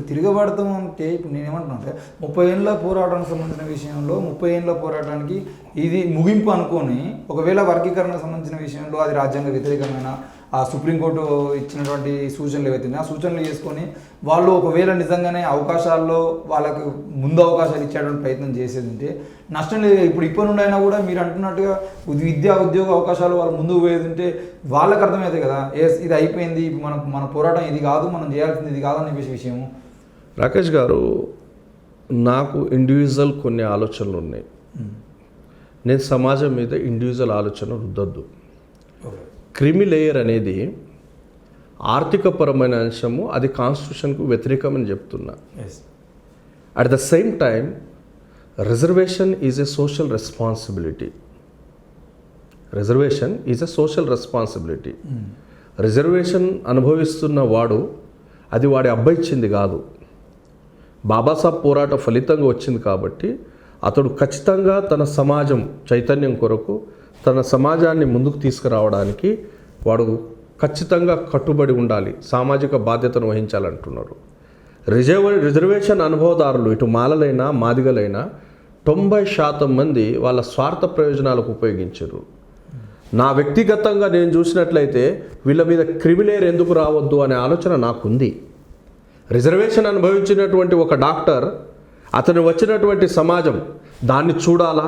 ఇప్పుడు తిరగబడతాం అంటే ఇప్పుడు నేనేమంటున్నా అంటే 30 ఏళ్ళ పోరాటానికి సంబంధించిన విషయంలో 30 ఏళ్ళ పోరాటానికి ఇది ముగింపు అనుకొని ఒకవేళ వర్గీకరణకు సంబంధించిన విషయంలో అది రాజ్యాంగ వ్యతిరేకమైన ఆ సుప్రీంకోర్టు ఇచ్చినటువంటి సూచనలు ఏవైతే ఆ సూచనలు చేసుకొని వాళ్ళు ఒకవేళ నిజంగానే అవకాశాల్లో వాళ్ళకు ముందు అవకాశాలు ఇచ్చేటువంటి ప్రయత్నం చేసేది ఉంటే నష్టం లేదు. ఇప్పుడు ఇప్పటి నుండి అయినా కూడా మీరు అంటున్నట్టుగా విద్యా ఉద్యోగ అవకాశాలు వాళ్ళు ముందుకు పోయేది ఉంటే వాళ్ళకి అర్థమవుతుంది కదా, ఇది అయిపోయింది, మన పోరాటం ఇది కాదు, మనం చేయాల్సింది ఇది కాదని విషయము. రాకేష్ గారు, నాకు ఇండివిజువల్ కొన్ని ఆలోచనలు ఉన్నాయి. నేను సమాజం మీద ఇండివిజువల్ ఆలోచన రుద్దొద్దు. క్రిమి లేయర్ అనేది ఆర్థికపరమైన అంశము, అది కాన్స్టిట్యూషన్కు వ్యతిరేకమని చెప్తున్నా. At the same time reservation is a social responsibility. Reservation is a social responsibility. Reservation అనుభవిస్తున్న వాడు అది వాడి అబ్బాయి ఇచ్చింది కాదు, బాబాసాహెబ్ పోరాట ఫలితంగా వచ్చింది. కాబట్టి అతడు ఖచ్చితంగా తన సమాజం చైతన్యం కొరకు, తన సమాజాన్ని ముందుకు తీసుకురావడానికి వాడు ఖచ్చితంగా కట్టుబడి ఉండాలి, సామాజిక బాధ్యతను వహించాలంటున్నారు. రిజర్వేషన్ అనుభవదారులు ఇటు మాలలైనా మాదిగలైనా 90% మంది వాళ్ళ స్వార్థ ప్రయోజనాలకు ఉపయోగించారు. నా వ్యక్తిగతంగా నేను చూసినట్లయితే వీళ్ళ మీద క్రిమిలేర్ ఎందుకు రావద్దు అనే ఆలోచన నాకుంది. రిజర్వేషన్ అనుభవించినటువంటి ఒక డాక్టర్, అతను వచ్చినటువంటి సమాజం దాన్ని చూడాలా,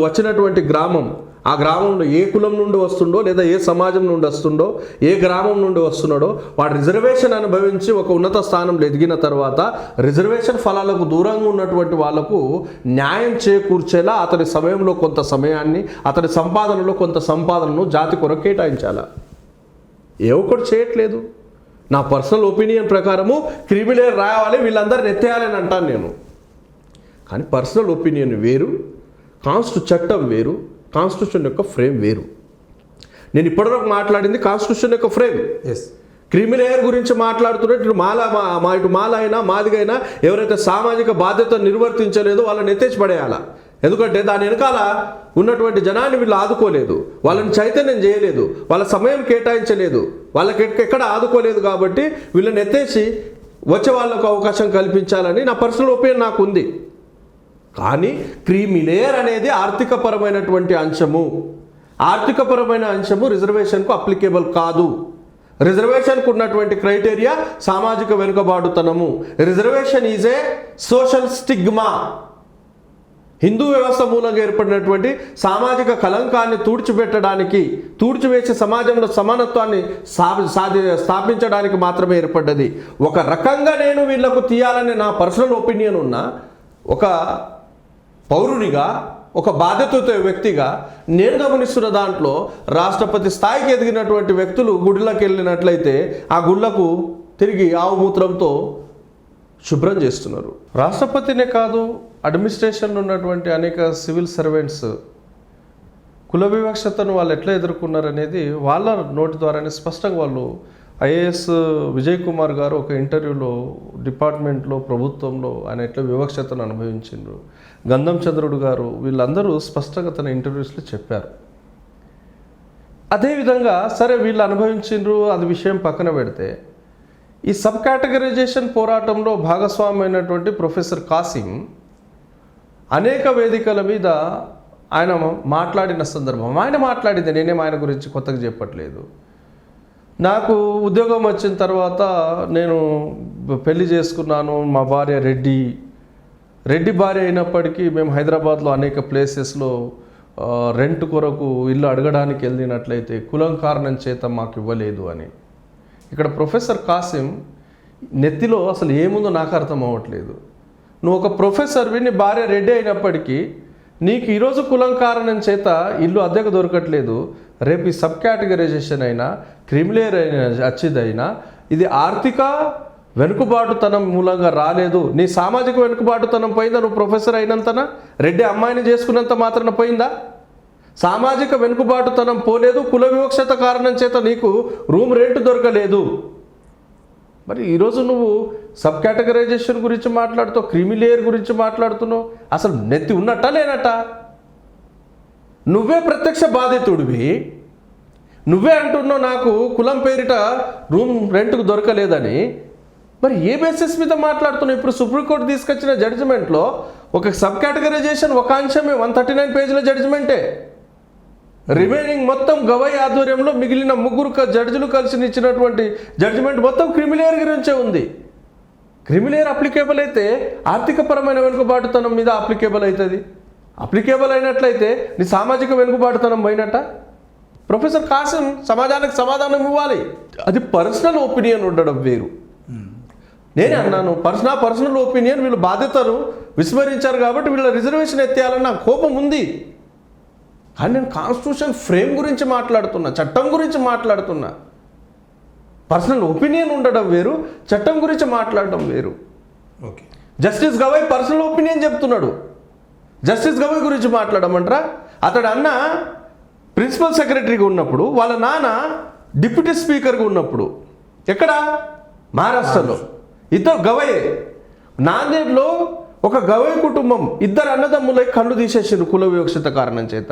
వచ్చినటువంటి గ్రామం, ఆ గ్రామంలో ఏ కులం నుండి వస్తుండో లేదా ఏ సమాజం నుండి వస్తుండో, ఏ గ్రామం నుండి వస్తున్నాడో వాడు రిజర్వేషన్ అనుభవించి ఒక ఉన్నత స్థానంలో ఎదిగిన తర్వాత రిజర్వేషన్ ఫలాలకు దూరంగా ఉన్నటువంటి వాళ్లకు న్యాయం చేకూర్చేలా అతని సమయంలో కొంత సమయాన్ని, అతని సంపాదనలో కొంత సంపాదనను జాతి కొరకు కేటాయించాలా. ఏ ఒక్కటి చేయట్లేదు. నా పర్సనల్ ఒపీనియన్ ప్రకారము క్రిమిలేర్ రావాలి, వీళ్ళందరిని ఎత్తేయాలని అంటాను నేను. కానీ పర్సనల్ ఒపీనియన్ వేరు, చట్టం వేరు, కాన్స్టిట్యూషన్ యొక్క ఫ్రేమ్ వేరు. నేను ఇప్పటివరకు మాట్లాడింది కాన్స్టిట్యూషన్ యొక్క ఫ్రేమ్. క్రిమిలేయర్ గురించి మాట్లాడుతున్నట్టు ఇటు మాల అయినా మాదిగైనా ఎవరైతే సామాజిక బాధ్యత నిర్వర్తించలేదో వాళ్ళని ఎత్తేసి పడేయాలా. ఎందుకంటే దాని వెనకాల ఉన్నటువంటి జనాన్ని వీళ్ళు ఆదుకోలేదు, వాళ్ళని చైతన్యం చేయలేదు, వాళ్ళ సమయం కేటాయించలేదు, వాళ్ళకి ఎక్కడ ఆదుకోలేదు. కాబట్టి వీళ్ళని ఎత్తేసి వచ్చే వాళ్ళకు అవకాశం కల్పించాలని నా పర్సనల్ ఒపీనియన్ నాకు ఉంది. కానీ క్రిమిలేయర్ అనేది ఆర్థికపరమైనటువంటి అంశము. ఆర్థికపరమైన అంశము రిజర్వేషన్కు అప్లికేబుల్ కాదు. రిజర్వేషన్కు ఉన్నటువంటి క్రైటీరియా సామాజిక వెనుకబాటుతనము. Reservation is a social stigma. Hindu వ్యవస్థ మూలంగా ఏర్పడినటువంటి సామాజిక కలంకాన్ని తుడిచివేసి సమాజంలో సమానత్వాన్ని స్థాపించడానికి మాత్రమే ఏర్పడ్డది. ఒక రకంగా నేను వీళ్లకు తీయాలనే నా పర్సనల్ ఒపీనియన్ ఉన్న ఒక పౌరునిగా, ఒక బాధ్యతతో వ్యక్తిగా నేను గమనిస్తున్న దాంట్లో రాష్ట్రపతి స్థాయికి ఎదిగినటువంటి వ్యక్తులు గుడిలోకి వెళ్ళినట్లయితే ఆ గుళ్ళకు తిరిగి ఆవు మూత్రంతో శుభ్రం చేస్తున్నారు. రాష్ట్రపతినే కాదు, అడ్మినిస్ట్రేషన్లో ఉన్నటువంటి అనేక సివిల్ సర్వెంట్స్ కుల వివక్షతను వాళ్ళు ఎట్లా ఎదుర్కొన్నారనేది వాళ్ళ నోటి ద్వారానే స్పష్టంగా వాళ్ళు ఐఏఎస్ విజయ్ కుమార్ గారు ఒక ఇంటర్వ్యూలో డిపార్ట్మెంట్లో, ప్రభుత్వంలో ఆయన ఎట్లా వివక్షతను అనుభవించిండ్రు, గంధం చంద్రుడు గారు, వీళ్ళందరూ స్పష్టంగా తన ఇంటర్వ్యూస్లో చెప్పారు. అదేవిధంగా సరే వీళ్ళు అనుభవించిండ్రు, అది విషయం పక్కన పెడితే ఈ సబ్ కేటగరైజేషన్ పోరాటంలో భాగస్వామైనటువంటి ప్రొఫెసర్ కాసిం అనేక వేదికల మీద ఆయన మాట్లాడిన సందర్భం, ఆయన మాట్లాడింది, నేనేం ఆయన గురించి కొత్తగా చెప్పట్లేదు. నాకు ఉద్యోగం వచ్చిన తర్వాత నేను పెళ్లి చేసుకున్నాను, మా భార్య రెడ్డి భార్య అయినప్పటికీ మేము హైదరాబాద్లో అనేక ప్లేసెస్లో రెంట్ కొరకు ఇల్లు అడగడానికి వెళ్ళినట్లయితే కులం కారణం చేత మాకు ఇవ్వలేదు అని. ఇక్కడ ప్రొఫెసర్ కాసిం నెత్తిలో అసలు ఏముందో నాకు అర్థం అవ్వట్లేదు. నువ్వు ఒక ప్రొఫెసర్వి, నీ భార్య రెడ్డి అయినప్పటికీ నీకు ఈరోజు కులం కారణం చేత ఇల్లు అద్దెకు దొరకట్లేదు, రేపు ఈ సబ్ కేటగరైజేషన్ అయినా క్రిమిలేయర్ అయినా వచ్చేదైనా ఇది ఆర్థిక వెనుకబాటుతనం మూలంగా రాలేదు. నీ సామాజిక వెనుకబాటుతనం పోయిందా? నువ్వు ప్రొఫెసర్ అయినంతనా? రెడ్డి అమ్మాయిని చేసుకున్నంత మాత్రాన పోయిందా? సామాజిక వెనుకబాటుతనం పోలేదు, కుల వివక్షత కారణం చేత నీకు రూమ్ రెంట్ దొరకలేదు. మరి ఈరోజు నువ్వు సబ్ కేటగరైజేషన్ గురించి మాట్లాడుతావు, క్రిమిలేయర్ గురించి మాట్లాడుతున్నావు. అసలు నెత్తి ఉన్నట్టా లేనట్టా? నువ్వే ప్రత్యక్ష బాధితుడివి. నువ్వే అంటున్నావు నాకు కులం పేరిట రూమ్ రెంట్కు దొరకలేదని. మరి ఏ బేసిస్ మీద మాట్లాడుతున్నాం? ఇప్పుడు సుప్రీంకోర్టు తీసుకొచ్చిన జడ్జిమెంట్లో ఒక సబ్ కేటగరైజేషన్ ఒక అంశమే, 139 పేజీల జడ్జిమెంటే. రిమైనింగ్ మొత్తం గవాయి ఆధ్వర్యంలో మిగిలిన 3 జడ్జిలు కలిసి ఇచ్చినటువంటి జడ్జిమెంట్ మొత్తం క్రిమిలేయర్ గురించే ఉంది. క్రిమిలేయర్ అప్లికేబుల్ అయితే ఆర్థికపరమైన వెనుకబాటుతనం మీద అప్లికేబుల్ అవుతుంది. అప్లికేబుల్ అయినట్లయితే నీ సామాజిక వెనుకబాటుతనం పోయినట్ట. ప్రొఫెసర్ కాసిం సమాజానికి సమాధానం ఇవ్వాలి. అది పర్సనల్ ఒపీనియన్ ఉండడం వేరు. నేనే అన్నాను, పర్సనల్ ఒపీనియన్, వీళ్ళు బాధ్యతను విస్మరించారు కాబట్టి వీళ్ళ రిజర్వేషన్ ఎత్తేయాలని నాకు కోపం ఉంది. కానీ నేను కాన్స్టిట్యూషన్ ఫ్రేమ్ గురించి మాట్లాడుతున్నా, చట్టం గురించి మాట్లాడుతున్నా. పర్సనల్ ఒపీనియన్ ఉండడం వేరు, చట్టం గురించి మాట్లాడడం వేరు. Okay, justice Gavai personal opinion చెప్తున్నాడు. జస్టిస్ గవాయ్ గురించి మాట్లాడమంటారా? అతడు అన్న ప్రిన్సిపల్ సెక్రటరీగా ఉన్నప్పుడు, వాళ్ళ నాన్న డిప్యూటీ స్పీకర్గా ఉన్నప్పుడు, ఎక్కడ? మహారాష్ట్రలో. ఇద్దరు గవాయే. నాందేడ్లో ఒక గవాయ్ కుటుంబం 2 అన్నదమ్ములై కళ్ళు తీసేసారు కుల వివక్షత కారణం చేత.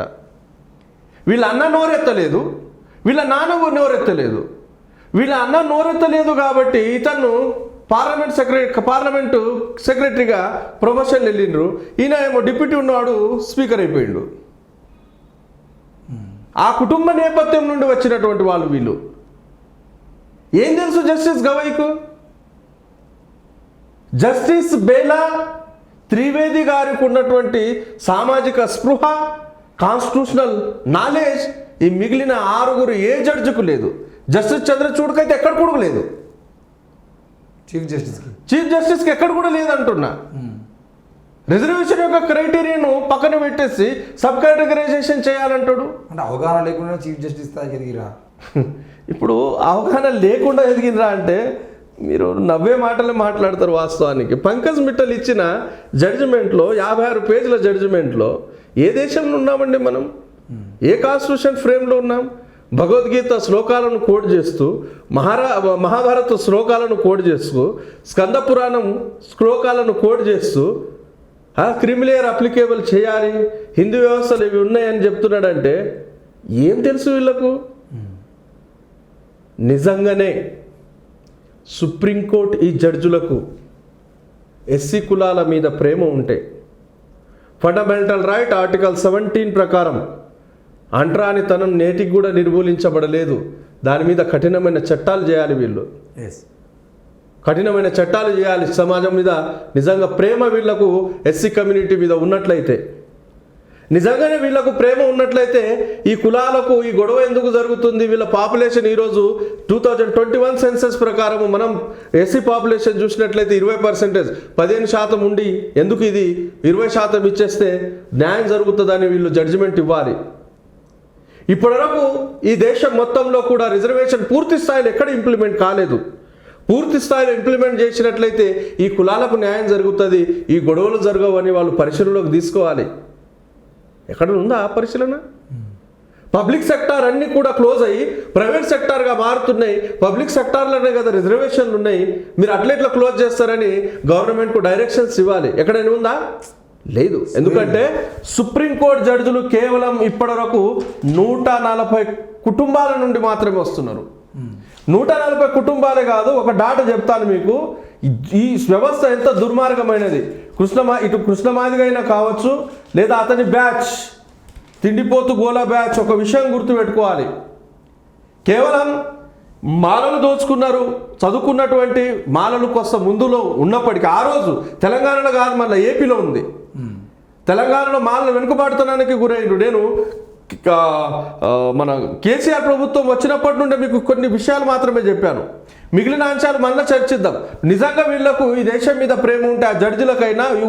వీళ్ళ అన్న నోరెత్తలేదు, వీళ్ళ నాన్న నోరెత్తలేదు. వీళ్ళ అన్న నోరెత్తలేదు కాబట్టి ఇతను పార్లమెంటు సెక్రటరీగా ప్రమోషన్ వెళ్ళిండ్రు. ఈయన ఏమో డిప్యూటీ ఉన్నవాడు స్పీకర్ అయిపోయిండు. ఆ కుటుంబ నేపథ్యం నుండి వచ్చినటువంటి వాళ్ళు వీళ్ళు. ఏం తెలుసు జస్టిస్ గవాయ్కు? జస్టిస్ బేలా త్రివేది గారికి ఉన్నటువంటి సామాజిక స్పృహ, కాన్స్టిట్యూషనల్ నాలెడ్జ్ ఈ మిగిలిన 6 ఏ జడ్జికు లేదు. జస్టిస్ చంద్రచూడ్కి అయితే ఎక్కడ కూడా లేదు. చీఫ్ జస్టిస్కి ఎక్కడ కూడా లేదంటున్నా. రిజర్వేషన్ యొక్క క్రైటీరియాను పక్కన పెట్టేసి సబ్ కేటగరైజేషన్ చేయాలంటాడు. అంటే అవగాహన లేకుండా చీఫ్ జస్టిస్ స్థాయికి ఎదిగిరా? ఇప్పుడు అవగాహన లేకుండా ఎదిగినరా అంటే మీరు నవ్వే మాటలే మాట్లాడతారు. వాస్తవానికి పంకజ్ మిట్టల్ ఇచ్చిన జడ్జిమెంట్లో 56 పేజీల జడ్జిమెంట్లో ఏ దేశంలో ఉన్నామండి మనం? ఏ కాన్స్టిట్యూషన్ ఫ్రేమ్లో ఉన్నాం? భగవద్గీత శ్లోకాలను కోట్ చేస్తూ, మహాభారత శ్లోకాలను కోట్ చేస్తూ, స్కంద పురాణం శ్లోకాలను కోట్ చేస్తూ క్రిమిలేయర్ అప్లికేబుల్ చేయాలి, హిందూ వ్యవస్థలు ఇవి ఉన్నాయని చెప్తున్నాడంటే ఏం తెలుసు వీళ్ళకు? నిజంగానే సుప్రీంకోర్టు ఈ జడ్జులకు ఎస్సీ కులాల మీద ప్రేమ ఉంటే, ఫండమెంటల్ రైట్ ఆర్టికల్ 17 ప్రకారం అంటరానితనం నేటికి కూడా నిర్మూలించబడలేదు. దాని మీద కఠినమైన చట్టాలు చేయాలి వీళ్ళు. కఠినమైన చట్టాలు చేయాలి. సమాజం మీద నిజంగా ప్రేమ వీళ్లకు ఎస్సీ కమ్యూనిటీ మీద ఉన్నట్లయితే, నిజంగానే వీళ్లకు ప్రేమ ఉన్నట్లయితే ఈ కులాలకు ఈ గొడవ ఎందుకు జరుగుతుంది? వీళ్ళ పాపులేషన్ ఈరోజు 2021 సెన్సస్ ప్రకారం మనం ఎస్సీ పాపులేషన్ చూసినట్లయితే 20%, 15% ఉండి ఎందుకు ఇది 20% ఇచ్చేస్తే న్యాయం జరుగుతుందని వీళ్ళు జడ్జిమెంట్ ఇవ్వాలి. ఇప్పటివరకు ఈ దేశం మొత్తంలో కూడా రిజర్వేషన్ పూర్తి స్థాయిలో ఎక్కడ ఇంప్లిమెంట్ కాలేదు. పూర్తి స్థాయిలో ఇంప్లిమెంట్ చేసినట్లయితే ఈ కులాలకు న్యాయం జరుగుతుంది, ఈ గొడవలు జరగవని వాళ్ళు పరిశీలనలోకి తీసుకోవాలి. ఎక్కడ ఉందా ఆ పరిశీలన? పబ్లిక్ సెక్టార్ అన్నీ కూడా క్లోజ్ అయ్యి ప్రైవేట్ సెక్టార్గా మారుతున్నాయి. పబ్లిక్ సెక్టార్లోనే కదా రిజర్వేషన్లు ఉన్నాయి. మీరు అట్లెట్లా క్లోజ్ చేస్తారని గవర్నమెంట్కు డైరెక్షన్స్ ఇవ్వాలి. ఎక్కడైనా ఉందా? లేదు. ఎందుకంటే సుప్రీంకోర్టు జడ్జిలు కేవలం ఇప్పటివరకు 140 కుటుంబాల నుండి మాత్రమే వస్తున్నారు. 140 కుటుంబాలే కాదు, ఒక డాటా చెప్తాను మీకు. ఈ వ్యవస్థ ఎంత దుర్మార్గమైనది. ఇటు కృష్ణమాదిగైనా కావచ్చు, లేదా అతని బ్యాచ్ తిండిపోతు గోలా బ్యాచ్. ఒక విషయం గుర్తుపెట్టుకోవాలి, కేవలం మాలలు దోచుకున్నారు. చదువుకున్నటువంటి మాలలు కొత్త ముందులో ఉన్నప్పటికీ ఆ రోజు తెలంగాణలో కాదు, మళ్ళీ ఏపీలో ఉంది. తెలంగాణలో మాలలు వెనుకబాటుతనానికి గురైండు. నేను మన కేసీఆర్ ప్రభుత్వం వచ్చినప్పటి నుండి మీకు కొన్ని విషయాలు మాత్రమే చెప్పాను. మిగిలిన అంశాలు మళ్ళీ చర్చిద్దాం. నిజంగా వీళ్లకు ఈ దేశం మీద ప్రేమ ఉంటే ఆ జడ్జిలకైనా, ఈ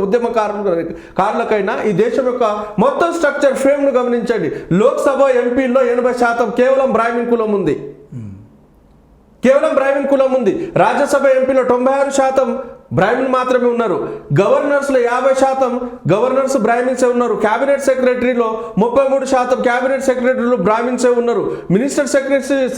ఉద్యమకారులకైనా ఈ దేశం యొక్క మొత్తం స్ట్రక్చర్ ఫ్రేమ్ను గమనించండి. లోక్సభ ఎంపీల్లో 80% కేవలం బ్రాహ్మిన్ కులం ఉంది. కేవలం బ్రాహ్మిన్ కులం ఉంది. రాజ్యసభ ఎంపీలో 96% బ్రాహ్మణ్ మాత్రమే ఉన్నారు. గవర్నర్స్లో 50% గవర్నర్స్ బ్రాహ్మిన్సే ఉన్నారు. క్యాబినెట్ సెక్రటరీలో 33% క్యాబినెట్ సెక్రటరీలు బ్రాహ్మిన్సే ఉన్నారు. మినిస్టర్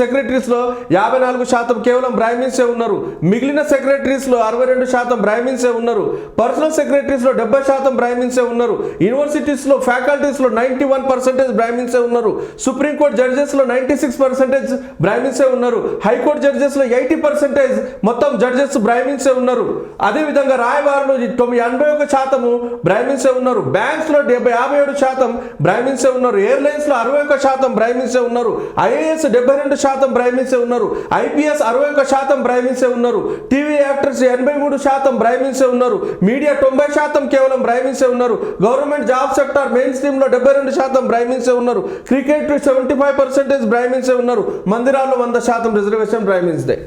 సెక్రటరీస్లో 54% కేవలం బ్రాహ్మిన్సే ఉన్నారు. మిగిలిన సెక్రటరీస్లో 62% బ్రాహ్మిన్సే ఉన్నారు. పర్సనల్ సెక్రటరీస్లో 70% బ్రాహ్మిన్సే ఉన్నారు. యూనివర్సిటీస్లో ఫ్యాకల్టీస్లో 91% బ్రాహ్మిన్సే ఉన్నారు. సుప్రీంకోర్టు జడ్జెస్లో 96% బ్రాహ్మిన్సే ఉన్నారు. హైకోర్టు జడ్జెస్లో 80% మొత్తం జడ్జెస్ బ్రాహ్మిన్సే ఉన్నారు. అదేవిధంగా రాయబారులు 81% బ్రాహ్మిన్సే ఉన్నారు. బ్యాంక్స్లో 57% బ్రాహ్మిన్సే ఉన్నారు. ఎయిర్లైన్స్లో 61% బ్రాహ్మిన్సే ఉన్నారు. ఐఏఎస్ 72% బ్రాహ్మిన్సే ఉన్నారు. ఐపీఎస్ 61% బ్రాహ్మిన్సే ఉన్నారు. టీవీ యాక్టర్స్ 83% బ్రాహ్మిన్సే ఉన్నారు. మీడియా 90% కేవలం బ్రాహ్మిన్సే ఉన్నారు. Government job sector main stream లో 72% బ్రాహ్మిన్సే ఉన్నారు. క్రికెట్ 75% బ్రాహ్మిన్సే ఉన్నారు. మందిరాల్లో 100% రిజర్వేషన్ బ్రాహ్మిన్స్దే.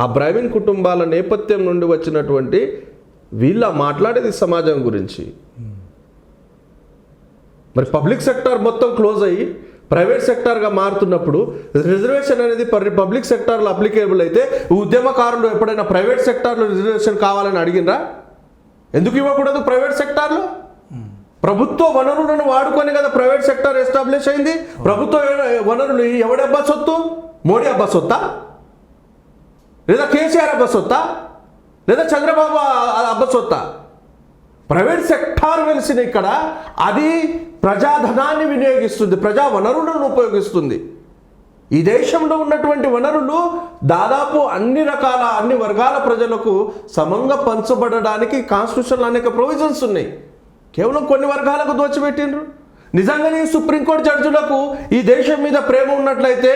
ఆ బ్రాహ్మిన్ కుటుంబాల నేపథ్యం నుండి వచ్చినటువంటి వీళ్ళ మాట్లాడేది సమాజం గురించి. మరి పబ్లిక్ సెక్టార్ మొత్తం క్లోజ్ అయ్యి ప్రైవేట్ సెక్టార్గా మారుతున్నప్పుడు రిజర్వేషన్ అనేది పబ్లిక్ సెక్టార్లో అప్లికేబుల్ అయితే ఉద్యమకారులు ఎప్పుడైనా ప్రైవేట్ సెక్టార్లో రిజర్వేషన్ కావాలని అడిగినరా? ఎందుకు ఇవ్వకూడదు ప్రైవేట్ సెక్టార్లో? ప్రభుత్వ వనరులను వాడుకొని కదా ప్రైవేట్ సెక్టార్ ఎస్టాబ్లిష్ అయింది. ప్రభుత్వ వనరులు ఎవడి అబ్బా సొత్తు? మోడీ అబ్బా సొత్తా? లేదా కేసీఆర్ అబ్బా సొత్తా? లేదా చంద్రబాబు అబ్బా సొత్తా? ప్రైవేట్ సెక్టార్ వెలిసిన ఇక్కడ అది ప్రజాధనాన్ని వినియోగిస్తుంది, ప్రజా వనరులను ఉపయోగిస్తుంది. ఈ దేశంలో ఉన్నటువంటి వనరులు దాదాపు అన్ని వర్గాల ప్రజలకు సమంగా పంచబడడానికి కాన్స్టిట్యూషన్లో అనేక ప్రొవిజన్స్ ఉన్నాయి. కేవలం కొన్ని వర్గాలకు దోచిపెట్టిండ్రు. నిజంగానే సుప్రీంకోర్టు జడ్జిలకు ఈ దేశం మీద ప్రేమ ఉన్నట్లయితే,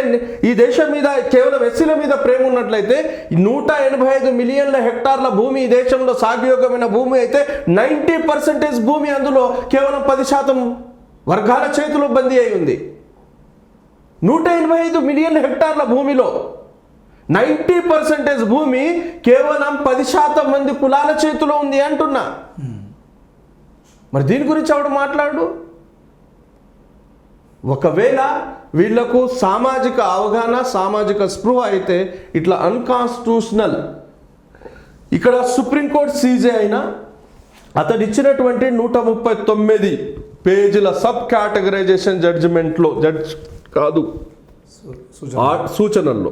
ఈ దేశం మీద కేవలం ఎస్సీల మీద ప్రేమ ఉన్నట్లయితే 185 మిలియన్ల హెక్టార్ల భూమి ఈ దేశంలో సాగుయోగమైన భూమి అయితే 90% భూమి అందులో కేవలం 10% వర్గాల చేతిలో బందీ అయి ఉంది. 185 మిలియన్ల హెక్టార్ల భూమిలో 90% భూమి కేవలం 10% మంది కులాల చేతిలో ఉంది అంటున్నా. మరి దీని గురించి ఆవిడ మాట్లాడు. ఒకవేళ వీళ్లకు సామాజిక అవగాహన, సామాజిక స్పృహ అయితే ఇట్లా అన్కాన్స్టిట్యూషనల్, ఇక్కడ సుప్రీంకోర్టు సీజే అయినా అతడు ఇచ్చినటువంటి 139 పేజీల సబ్ కేటగరైజేషన్ జడ్జిమెంట్లో సూచనల్లో,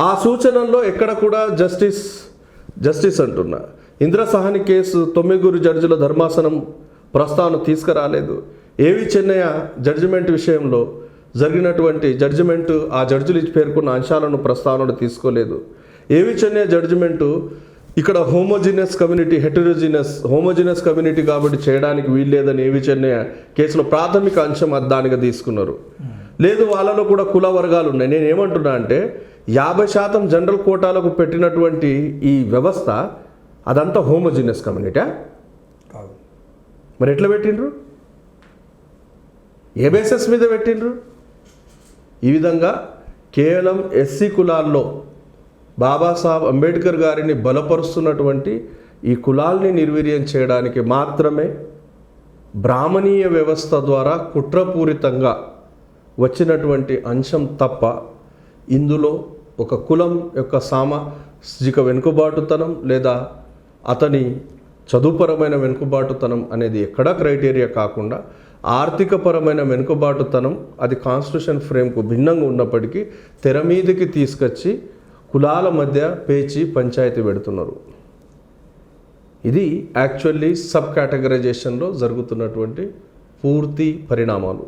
ఆ సూచనల్లో ఎక్కడ కూడా జస్టిస్ అంటున్నా ఇంద్రసహాని కేసు 9 జడ్జిల ధర్మాసనం ప్రస్తావన తీసుకురాలేదు. ఏవి చెన్నయ్య జడ్జిమెంట్ విషయంలో జరిగినటువంటి జడ్జిమెంటు ఆ జడ్జిలు పేర్కొన్న అంశాలను ప్రస్తావనలు తీసుకోలేదు. ఏవి చెన్నయ్య జడ్జిమెంటు ఇక్కడ హోమోజినియస్ కమ్యూనిటీ, హోమోజినియస్ కమ్యూనిటీ కాబట్టి చేయడానికి వీల్లేదని ఏవి చెన్నయ్య కేసులో ప్రాథమిక అంశం దానిగా తీసుకున్నారు. లేదు వాళ్ళలో కూడా కుల వర్గాలు ఉన్నాయి. నేను ఏమంటున్నా అంటే 50% జనరల్ కోటాలకు పెట్టినటువంటి ఈ వ్యవస్థ అదంతా హోమోజినియస్ కమ్యూనిటీ కాదు. మరి ఎట్లా పెట్టిండ్రు? ఏ బేసిస్ మీద పెట్టిండ్రు? ఈ విధంగా కేవలం ఎస్సీ కులాల్లో బాబాసాహెబ్ అంబేద్కర్ గారిని బలపరుస్తున్నటువంటి ఈ కులాల్ని నిర్వీర్యం చేయడానికి మాత్రమే బ్రాహ్మణీయ వ్యవస్థ ద్వారా కుట్రపూరితంగా వచ్చినటువంటి అంశం తప్ప ఇందులో ఒక కులం యొక్క సామాజిక వెనుకబాటుతనం లేదా అతని చదువుపరమైన వెనుకబాటుతనం అనేది ఎక్కడా క్రైటీరియా కాకుండా ఆర్థికపరమైన వెనుకబాటుతనం అది కాన్స్టిట్యూషన్ ఫ్రేమ్కు భిన్నంగా ఉన్నప్పటికీ తెర మీదకి తీసుకొచ్చి కులాల మధ్య పేచి పంచాయతీ పెడుతున్నారు. ఇది యాక్చువల్లీ సబ్ కేటగరైజేషన్లో జరుగుతున్నటువంటి పూర్తి పరిణామాలు.